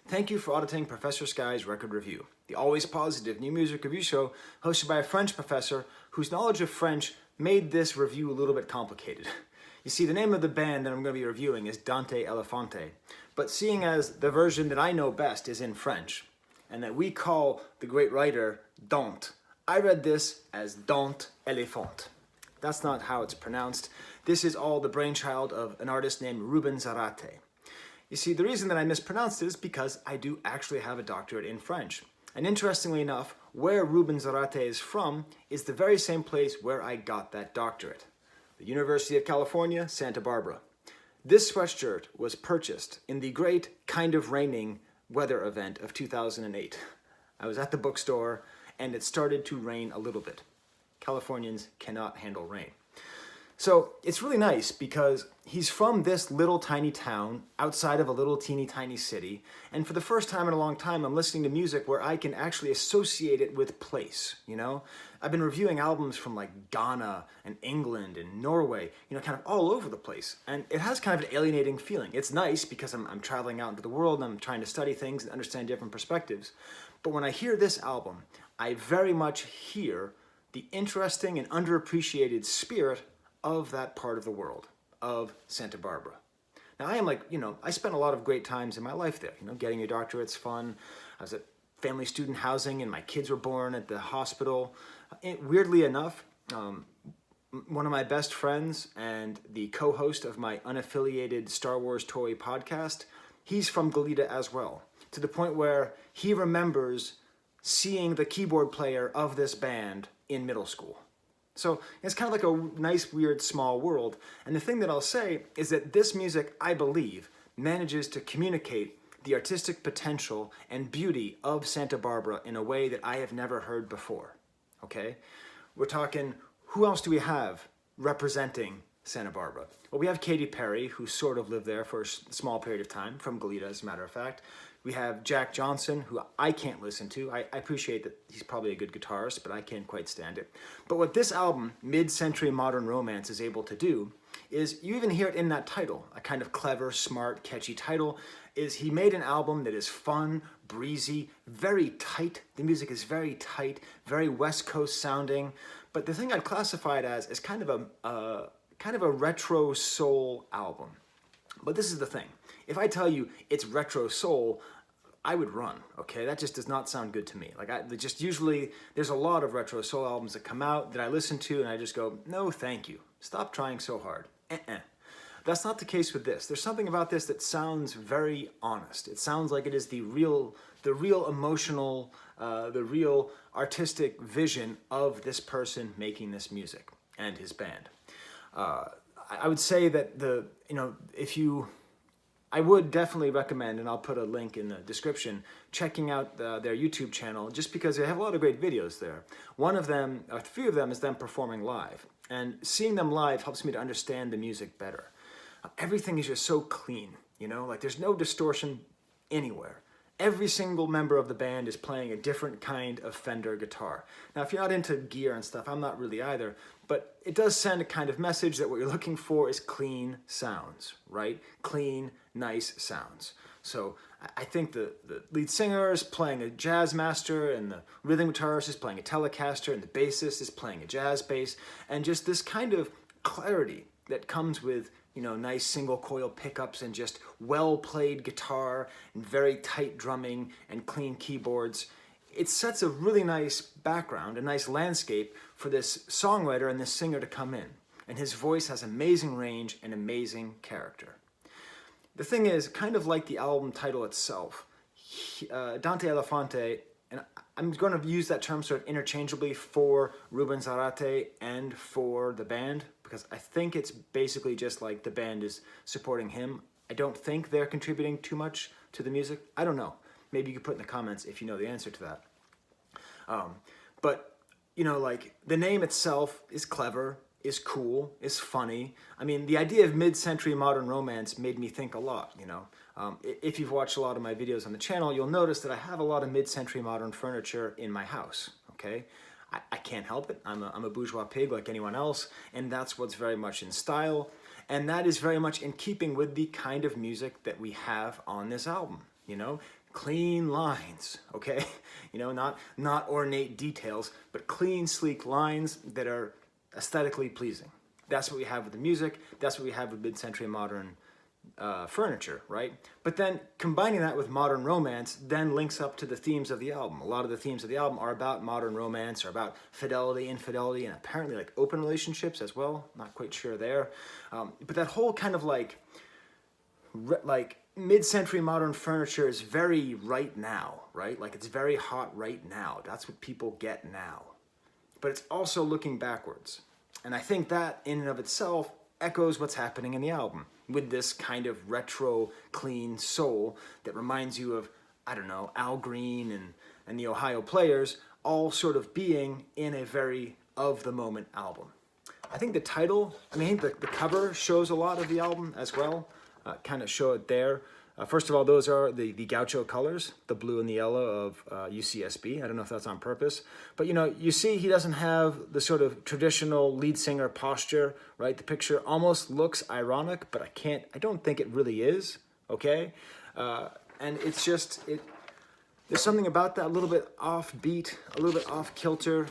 Thank you for auditing Professor Skye's Record Review, the always positive new music review show hosted by a French professor whose knowledge of French made this review a little bit complicated. You see, the name of the band that I'm going to be reviewing is Dante Elephante, but seeing as the version that I know best is in French, and that we call the great writer Dante, I read this as Dante Elephante. That's not how it's pronounced. This is all the brainchild of an artist named Ruben Zarate. You see, the reason that I mispronounced it is because I do actually have a doctorate in French. And interestingly enough, where Ruben Zarate is from is the very same place where I got that doctorate. The University of California, Santa Barbara. This sweatshirt was purchased in the great kind of raining weather event of 2008. I was at the bookstore and it started to rain a little bit. Californians cannot handle rain. So it's really nice because he's from this little tiny town outside of a little teeny tiny city, and for the first time in a long time I'm listening to music where I can actually associate it with place, you know? I've been reviewing albums from like Ghana and England and Norway, you know, kind of all over the place, and it has kind of an alienating feeling. It's nice because I'm traveling out into the world and I'm trying to study things and understand different perspectives, but when I hear this album, I very much hear the interesting and underappreciated spirit of that part of the world, of Santa Barbara. Now I am like, you know, I spent a lot of great times in my life there. You know, getting your doctorate's fun. I was at family student housing and my kids were born at the hospital. Weirdly enough, one of my best friends and the co-host of my unaffiliated Star Wars toy podcast, he's from Goleta as well, to the point where he remembers seeing the keyboard player of this band in middle school. So it's kind of like a nice, weird, small world. And the thing that I'll say is that this music, I believe, manages to communicate the artistic potential and beauty of Santa Barbara in a way that I have never heard before, okay? We're talking, who else do we have representing Santa Barbara? Well, we have Katy Perry, who sort of lived there for a small period of time, from Goleta, as a matter of fact. We have Jack Johnson, who I can't listen to. I appreciate that he's probably a good guitarist, but I can't quite stand it. But what this album, Mid-Century Modern Romance, is able to do is, you even hear it in that title, a kind of clever, smart, catchy title, is he made an album that is fun, breezy, very tight. The music is very tight, very West Coast sounding. But the thing I'd classify it as is kind of a retro soul album. But this is the thing. If I tell you it's retro soul, I would run, okay? That just does not sound good to me. Like, usually, there's a lot of retro soul albums that come out that I listen to and I just go, no, thank you. Stop trying so hard. That's not the case with this. There's something about this that sounds very honest. It sounds like it is the real emotional, the real artistic vision of this person making this music and his band. I would say that I would definitely recommend, and I'll put a link in the description, checking out their YouTube channel, just because they have a lot of great videos there. One of them, a few of them, is them performing live. And seeing them live helps me to understand the music better. Everything is just so clean, you know? Like, there's no distortion anywhere. Every single member of the band is playing a different kind of Fender guitar. Now, if you're not into gear and stuff, I'm not really either, but it does send a kind of message that what you're looking for is clean sounds, right? Clean, nice sounds. So I think the lead singer is playing a jazz master, and the rhythm guitarist is playing a Telecaster, and the bassist is playing a jazz bass, and just this kind of clarity that comes with, you know, nice single coil pickups and just well-played guitar and very tight drumming and clean keyboards. It sets a really nice background, a nice landscape for this songwriter and this singer to come in. And his voice has amazing range and amazing character. The thing is, kind of like the album title itself, Dante Elephante, and I'm going to use that term sort of interchangeably for Ruben Zarate and for the band, because I think it's basically just like the band is supporting him. I don't think they're contributing too much to the music. I don't know. Maybe you could put in the comments if you know the answer to that. But, you know, like, the name itself is clever, is cool, is funny. I mean, the idea of mid-century modern romance made me think a lot, you know. If you've watched a lot of my videos on the channel, you'll notice that I have a lot of mid-century modern furniture in my house, okay? I can't help it. I'm a bourgeois pig like anyone else, and that's what's very much in style, and that is very much in keeping with the kind of music that we have on this album, you know? clean lines, okay? You know, not ornate details, but clean, sleek lines that are aesthetically pleasing. That's what we have with the music. That's what we have with mid-century modern furniture, right? But then combining that with modern romance then links up to the themes of the album. A lot of the themes of the album are about modern romance, or about fidelity, infidelity, and apparently like open relationships as well. Not quite sure there. But that whole kind of like mid-century modern furniture is very right now, right? Like it's very hot right now. That's what people get now. But it's also looking backwards. And I think that in and of itself echoes what's happening in the album, with this kind of retro, clean soul that reminds you of, I don't know, Al Green and the Ohio Players, all sort of being in a very of-the-moment album. I think the title, the cover shows a lot of the album as well, kind of show it there. First of all, those are the gaucho colors, the blue and the yellow of UCSB. I don't know if that's on purpose. But, you know, you see he doesn't have the sort of traditional lead singer posture, right? The picture almost looks ironic, but I don't think it really is, okay? And it's just, there's something about that a little bit offbeat, a little bit off kilter,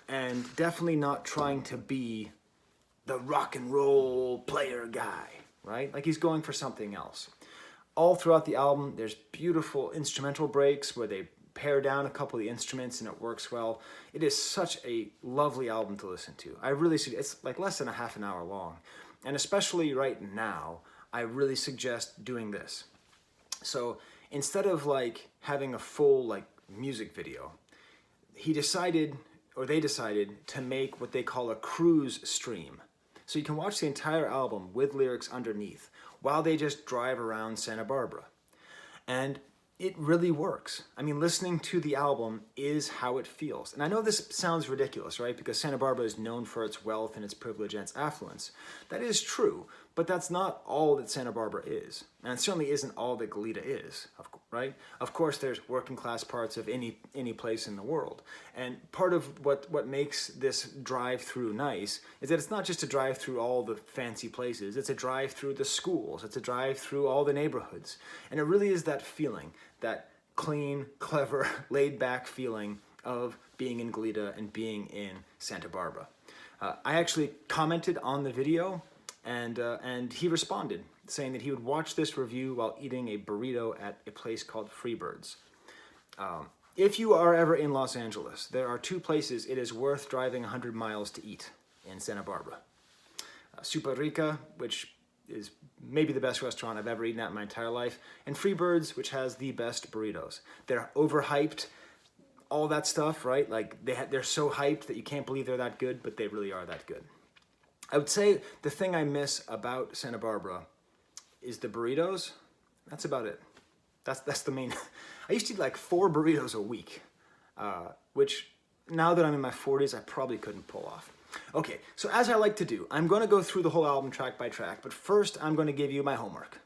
and definitely not trying to be the rock and roll player guy, right? Like he's going for something else. All throughout the album, there's beautiful instrumental breaks where they pare down a couple of the instruments and it works well. It is such a lovely album to listen to. I really see it's like less than a half an hour long. And especially right now, I really suggest doing this. So instead of like having a full like music video, they decided to make what they call a cruise stream. So you can watch the entire album with lyrics underneath while they just drive around Santa Barbara. And it really works. I mean, listening to the album is how it feels. And I know this sounds ridiculous, right? Because Santa Barbara is known for its wealth and its privilege and its affluence. That is true, but that's not all that Santa Barbara is. And it certainly isn't all that Goleta is, right? Of course, there's working class parts of any place in the world. And part of what makes this drive through nice is that it's not just a drive through all the fancy places, it's a drive through the schools, it's a drive through all the neighborhoods. And it really is that feeling, that clean, clever, laid-back feeling of being in Goleta and being in Santa Barbara. I actually commented on the video, and he responded, saying that he would watch this review while eating a burrito at a place called Freebird's. If you are ever in Los Angeles, there are two places it is worth driving 100 miles to eat in Santa Barbara. Super Rica, which is maybe the best restaurant I've ever eaten at in my entire life, and Freebird's, which has the best burritos. They're overhyped, all that stuff, right? Like they're so hyped that you can't believe they're that good, but they really are that good. I would say the thing I miss about Santa Barbara is the burritos. That's about it. That's the main. I used to eat like 4 burritos a week, which now that I'm in my 40s, I probably couldn't pull off. Okay, so as I like to do, I'm going to go through the whole album track by track, but first I'm going to give you my homework.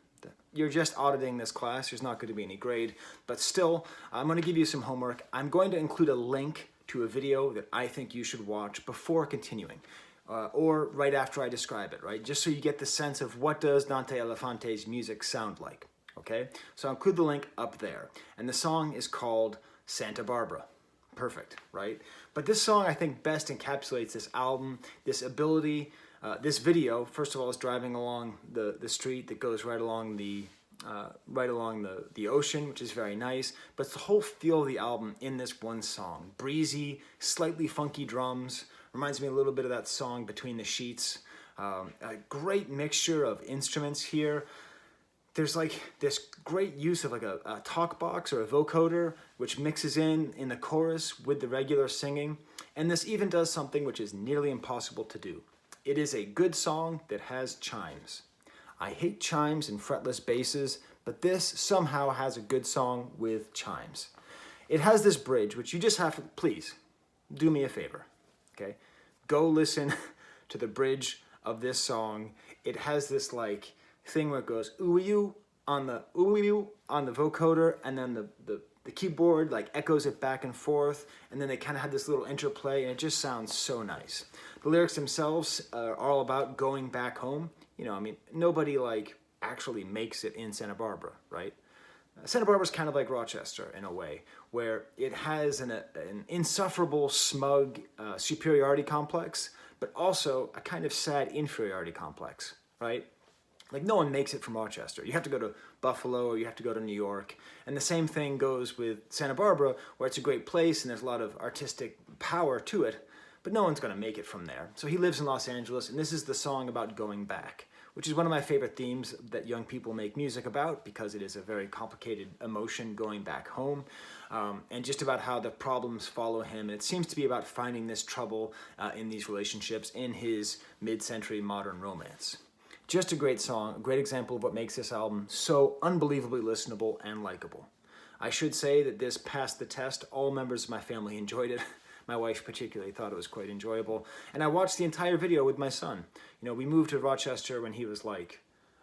You're just auditing this class, there's not going to be any grade, but still, I'm going to give you some homework. I'm going to include a link to a video that I think you should watch before continuing, or right after I describe it, right? Just so you get the sense of what does Dante Elephante's music sound like, okay? So I'll include the link up there, and the song is called Santa Barbara. Perfect, right? But this song, I think, best encapsulates this album, this ability. This video, first of all, is driving along the street that goes right along the ocean, which is very nice. But it's the whole feel of the album in this one song. Breezy, slightly funky drums. Reminds me a little bit of that song Between the Sheets. A great mixture of instruments here. There's like this great use of like a talk box or a vocoder, which mixes in the chorus with the regular singing. And this even does something which is nearly impossible to do. It is a good song that has chimes. I hate chimes and fretless basses, but this somehow has a good song with chimes. It has this bridge, which you just have to, please, do me a favor, okay? Go listen to the bridge of this song. It has this like thing where it goes ooh-you on the vocoder, and then the keyboard like echoes it back and forth, and then they kind of have this little interplay, and it just sounds so nice. The lyrics themselves are all about going back home. You know, I mean, nobody like actually makes it in Santa Barbara, right? Santa Barbara's kind of like Rochester in a way, where it has an insufferable, smug superiority complex, but also a kind of sad inferiority complex, right? Like no one makes it from Rochester. You have to go to Buffalo or you have to go to New York. And the same thing goes with Santa Barbara, where it's a great place and there's a lot of artistic power to it, but no one's going to make it from there. So he lives in Los Angeles, and this is the song about going back, which is one of my favorite themes that young people make music about, because it is a very complicated emotion going back home, and just about how the problems follow him. And it seems to be about finding this trouble in these relationships in his mid-century modern romance. Just a great song, a great example of what makes this album so unbelievably listenable and likable. I should say that this passed the test. All members of my family enjoyed it. My wife particularly thought it was quite enjoyable. And I watched the entire video with my son. You know, we moved to Rochester when he was like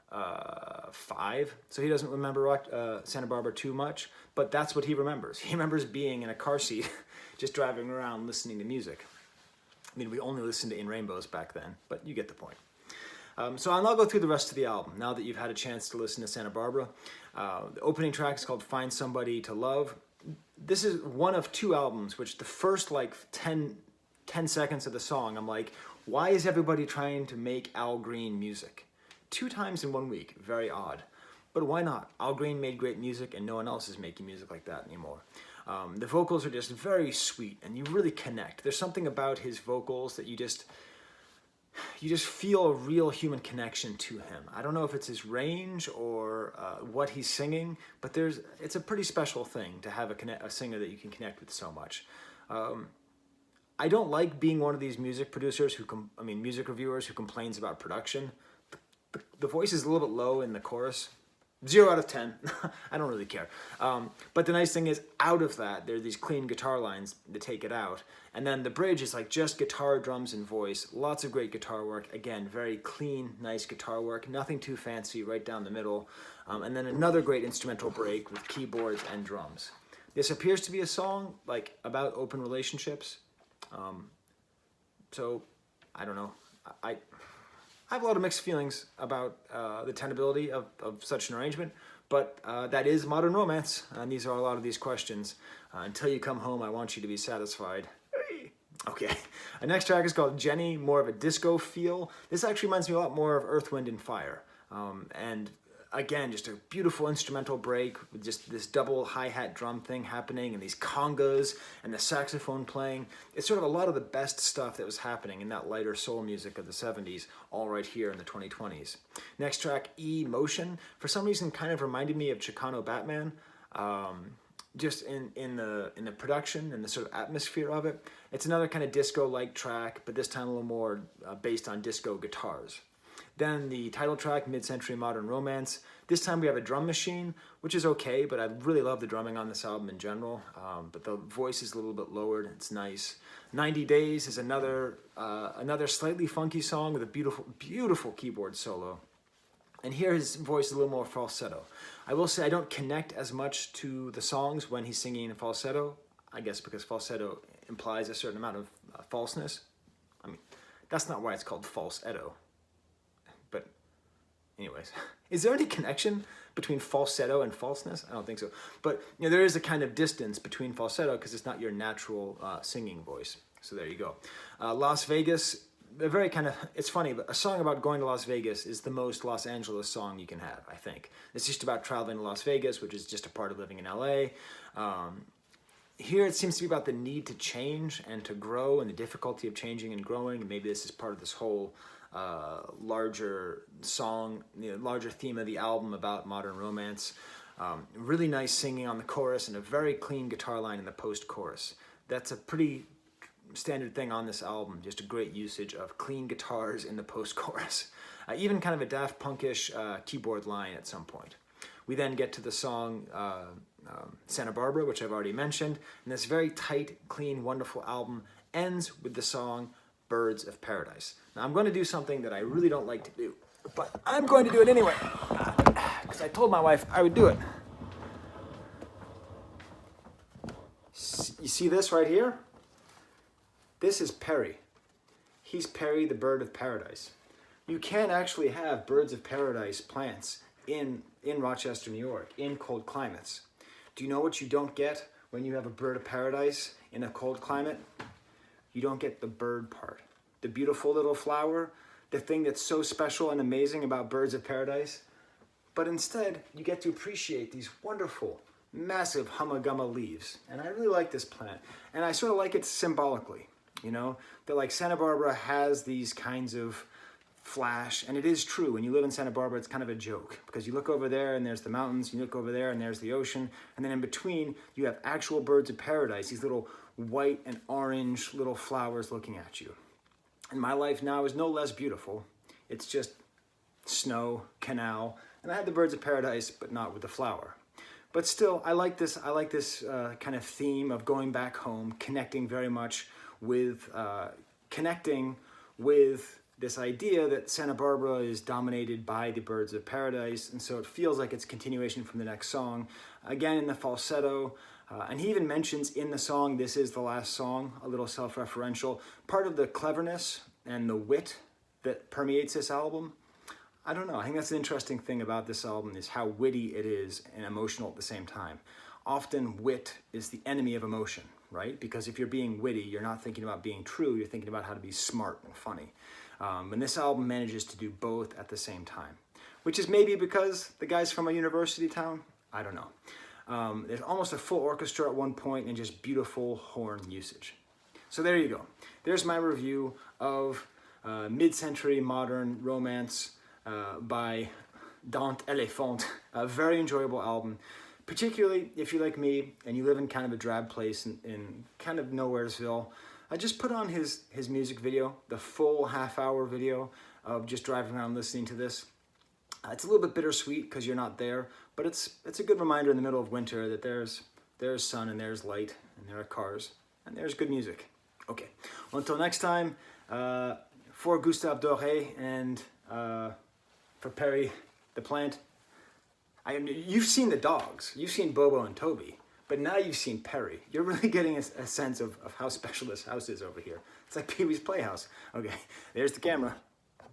5, so he doesn't remember Santa Barbara too much, but that's what he remembers. He remembers being in a car seat, just driving around listening to music. I mean, we only listened to In Rainbows back then, but you get the point. So I'll now go through the rest of the album, now that you've had a chance to listen to Santa Barbara. The opening track is called Find Somebody to Love. This is one of 2 albums, which the first like 10 seconds of the song, I'm like, why is everybody trying to make Al Green music? 2 times in 1 week, very odd. But why not? Al Green made great music and no one else is making music like that anymore. The vocals are just very sweet and you really connect. There's something about his vocals that you just feel a real human connection to him. I don't know if it's his range or what he's singing, but it's a pretty special thing to have a singer that you can connect with so much. I don't like being one of these music producers music reviewers who complains about production. The voice is a little bit low in the chorus. 0 out of 10. I don't really care. But the nice thing is, out of that, there are these clean guitar lines that take it out. And then the bridge is like just guitar, drums, and voice. Lots of great guitar work. Again, very clean, nice guitar work. Nothing too fancy, right down the middle. And then another great instrumental break with keyboards and drums. This appears to be a song like about open relationships. So, I don't know. I have a lot of mixed feelings about the tenability of such an arrangement, but that is modern romance, and these are a lot of these questions. Until you come home, I want you to be satisfied. Okay. The next track is called Jenny, more of a disco feel. This actually reminds me a lot more of Earth, Wind, and Fire. And again, just a beautiful instrumental break with just this double hi-hat drum thing happening and these congas and the saxophone playing. It's sort of a lot of the best stuff that was happening in that lighter soul music of the 70s, all right here in the 2020s. Next track, Emotion, for some reason kind of reminded me of Chicano Batman. Just in the production and the sort of atmosphere of it. It's another kind of disco-like track, but this time a little more based on disco guitars. Then the title track, Mid-Century Modern Romance. This time we have a drum machine, which is okay, but I really love the drumming on this album in general. But the voice is a little bit lowered. It's nice. 90 Days is another slightly funky song with a beautiful, beautiful keyboard solo. And here his voice is a little more falsetto. I will say I don't connect as much to the songs when he's singing in falsetto. I guess because falsetto implies a certain amount of falseness. I mean, that's not why it's called falsetto. But anyways, is there any connection between falsetto and falseness? I don't think so. But you know, there is a kind of distance between falsetto because it's not your natural singing voice. So there you go. Las Vegas. A very kind of, it's funny, but a song about going to Las Vegas is the most Los Angeles song you can have, I think. It's just about traveling to Las Vegas, which is just a part of living in LA. Here it seems to be about the need to change and to grow and the difficulty of changing and growing. And maybe this is part of this whole larger song, larger theme of the album about modern romance. Really nice singing on the chorus and a very clean guitar line in the post-chorus. That's a pretty standard thing on this album, just a great usage of clean guitars in the post-chorus. Even kind of a Daft Punkish keyboard line at some point. We then get to the song Santa Barbara, which I've already mentioned, and this very tight, clean, wonderful album ends with the song Birds of Paradise. Now I'm going to do something that I really don't like to do, but I'm going to do it anyway, because I told my wife I would do it. You see this right here? This is Perry. He's Perry, the bird of paradise. You can't actually have birds of paradise plants in Rochester, New York, in cold climates. Do you know what you don't get when you have a bird of paradise in a cold climate? You don't get the bird part. The beautiful little flower, the thing that's so special and amazing about birds of paradise. But instead, you get to appreciate these wonderful, massive humma-gumma leaves. And I really like this plant. And I sort of like it symbolically, you know? That like Santa Barbara has these kinds of flash, and it is true. When you live in Santa Barbara, it's kind of a joke because you look over there and there's the mountains, you look over there and there's the ocean, and then in between you have actual birds of paradise, these little white and orange little flowers looking at you. And my life now is no less beautiful. It's just snow, canal, and I had the birds of paradise, but not with the flower. But still, I like this kind of theme of going back home, connecting very much with this idea that Santa Barbara is dominated by the birds of paradise, and so it feels like it's continuation from the next song. Again, in the falsetto, and he even mentions in the song, this is the last song, a little self-referential. Part of the cleverness and the wit that permeates this album, I don't know, I think that's an interesting thing about this album is how witty it is and emotional at the same time. Often wit is the enemy of emotion, right? Because if you're being witty, you're not thinking about being true, you're thinking about how to be smart and funny. And this album manages to do both at the same time, which is maybe because the guy's from a university town. I don't know. There's almost a full orchestra at one point and just beautiful horn usage. So there you go. There's my review of mid-century modern romance by Dante Elephante. A very enjoyable album, particularly if you're like me and you live in kind of a drab place in kind of Nowheresville. I just put on his music video, the full half-hour video of just driving around listening to this. It's a little bit bittersweet because you're not there, but it's a good reminder in the middle of winter that there's sun and there's light and there are cars and there's good music. Okay, well, until next time, for Gustave Doré and for Perry the plant, you've seen the dogs, you've seen Bobo and Toby. But now you've seen Perry. You're really getting a sense of how special this house is over here. It's like Pee-wee's Playhouse. Okay, there's the camera.